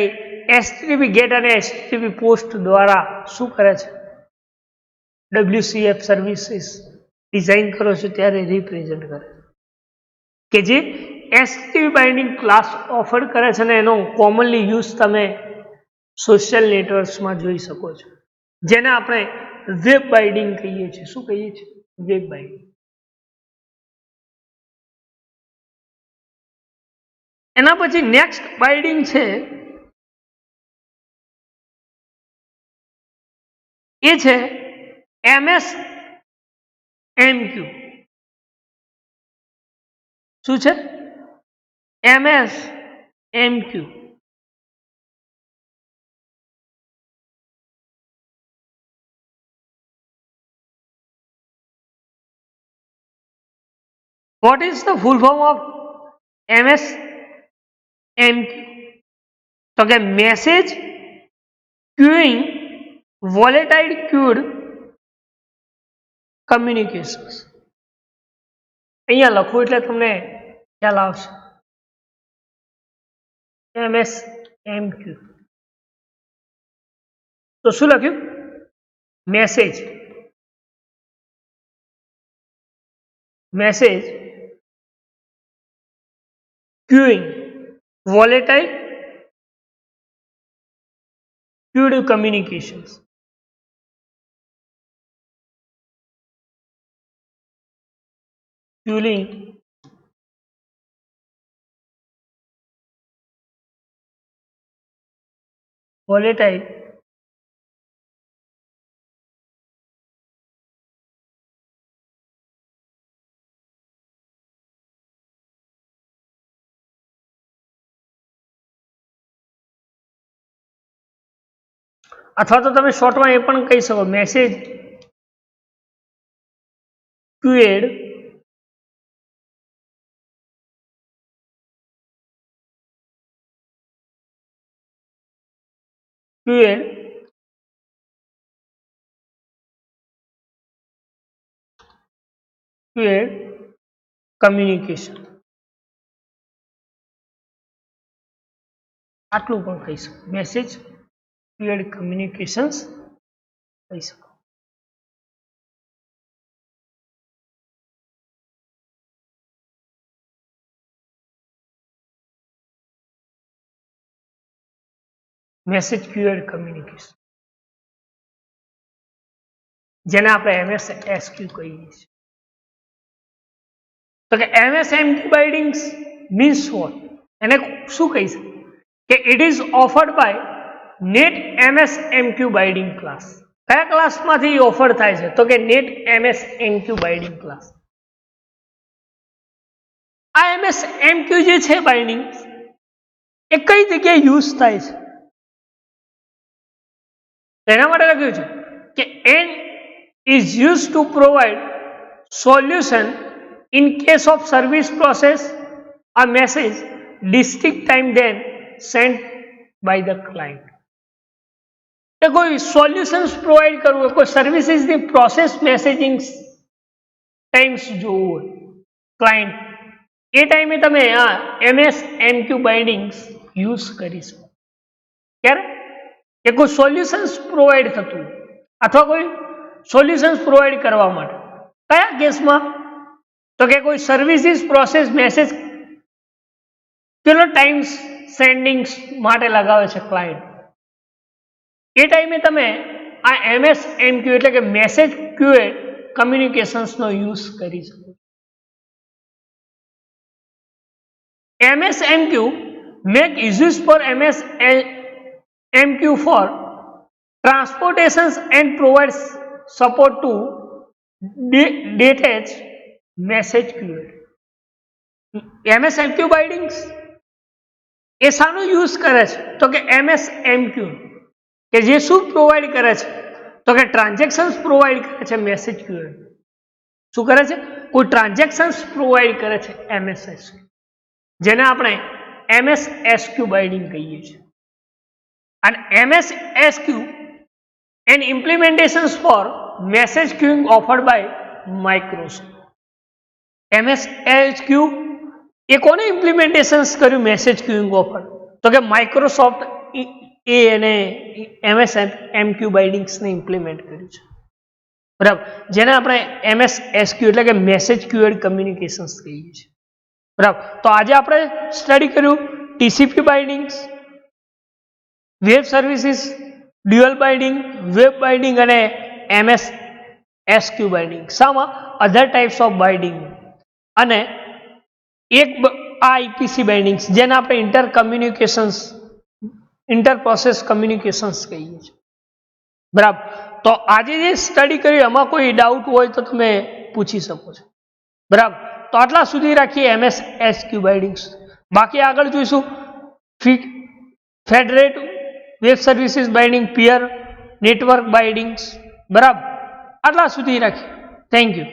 HTTP GET અને HTTP POST દ્વારા શું કરે છે WCF સર્વિસીસ ડિઝાઇન કરો છો ત્યારે રિપ્રેઝન્ટ કરે કે જે HTTP બાઇન્ડિંગ ક્લાસ ઓફર કરે છે ને એનો કોમનલી યુઝ તમે સોશિયલ નેટવર્ક્સમાં જોઈ શકો છો જેને આપણે વેબ બાઇન્ડિંગ કહીએ છીએ શું કહીએ છીએ વેબ બાઇન્ડિંગ એના પછી નેક્સ્ટ બાઇન્ડિંગ છે એ છે MSMQ શું છે MSMQ what is the full form of MSMQ તો કે message queuing volatile queued communications અહીંયા લખો એટલે તમને ખ્યાલ આવશે MSMQ તો શું લખ્યું message queuing volatile queued communications queuing volatile અથવા તો તમે શોર્ટમાં એ પણ કહી શકો મેસેજ ક્યુએડ કમ્યુનિકેશન આટલું પણ કહી શકો મેસેજ ક્યુએડ કમ્યુનિકેશન્સ કહી શકો મેસેજ ક્યુએડ કમ્યુનિકેશન જેને આપણે MSSQ કહીએ છીએ તો કે MSMQ બાઇન્ડિંગ્સ મીન્સ વોટ એને શું કહી શકે કે it is offered by net MSMQ binding class. કયા ક્લાસમાંથી ઓફર થાય છે? તો કે નેટ MSMQ બાઇન્ડિંગ ક્લાસ. આ MSMQ જે છે બાઇન્ડિંગ એ કઈ જગ્યાએ યુઝ થાય છે? તેના માટે લખ્યું છે કે n is used to provide solution in case of service process a message distinct time then sent by the client. કે કોઈ સોલ્યુશન્સ પ્રોવાઈડ કરવું હોય, કોઈ સર્વિસીસની પ્રોસેસ મેસેજિંગ ટાઈમ્સ જોવું હોય ક્લાયન્ટ, એ ટાઈમે તમે આ MSMQ બાઇન્ડિંગ્સ યુઝ કરી શકો. ક્યારે? કે કોઈ સોલ્યુશન્સ પ્રોવાઈડ થતું અથવા કોઈ સોલ્યુશન્સ પ્રોવાઈડ કરવા માટે. કયા કેસમાં? તો કે કોઈ સર્વિસીસ પ્રોસેસ મેસેજ કેટલો ટાઈમ સેન્ડિંગ માટે લગાવે છે ક્લાયન્ટ, એ ટાઈમે તમે આ MSMQ એટલે કે મેસેજ ક્યુએડ કમ્યુનિકેશન્સનો યુઝ કરી શકો. MSMQ make uses for MSMQ for transportations and provides support to detach message queue. MSMQ bindings A શાનો use કરે છે? તો કે MSMQ કે જે શું પ્રોવાઈડ કરે છે? તો કે ટ્રાન્ઝેક્શન્સ પ્રોવાઈડ કરે છે મેસેજ ક્યુએ. શું કરે છે? કોઈ ટ્રાન્ઝેક્શન્સ પ્રોવાઈડ કરે છે MSSQ, જેને આપણે MSSQ બાઇન્ડિંગ કહીએ છીએ. અને MSSQ and implementations for message queuing offered by Microsoft. MSSQ એ કોને ઇમ્પ્લિમેન્ટેશન્સ કર્યું મેસેજ ક્યુઇંગ ઓફર? તો કે માઇક્રોસોફ્ટ એ એને MSMQ બાઇન્ડિંગ્સને ઇમ્પ્લિમેન્ટ કર્યું છે. બરાબર, જેને આપણે MSSQ એટલે કે મેસેજ ક્યુએડ કમ્યુનિકેશન્સ કહીએ છીએ. બરાબર, તો આજે આપણે સ્ટડી કર્યું TCP bindings, web services, dual binding, web binding અને MSSQ બાઇન્ડિંગ. શામાં? Other types of binding. અને એક આ IPC બાઇન્ડિંગ્સ જેને આપણે ઇન્ટર પ્રોસેસ કમ્યુનિકેશન્સ કહીએ છીએ. બરાબર, તો આજે જે સ્ટડી કર્યું એમાં કોઈ ડાઉટ હોય તો તમે પૂછી શકો છો. બરાબર, તો આટલા સુધી રાખીએ MSSQ બાઇન્ડિંગ્સ. બાકી આગળ જોઈશું ફેડરેટ વેબ સર્વિસીસ બાઇન્ડિંગ, પિયર નેટવર્ક બાઇન્ડિંગ્સ. બરાબર, આટલા સુધી રાખીએ. Thank you.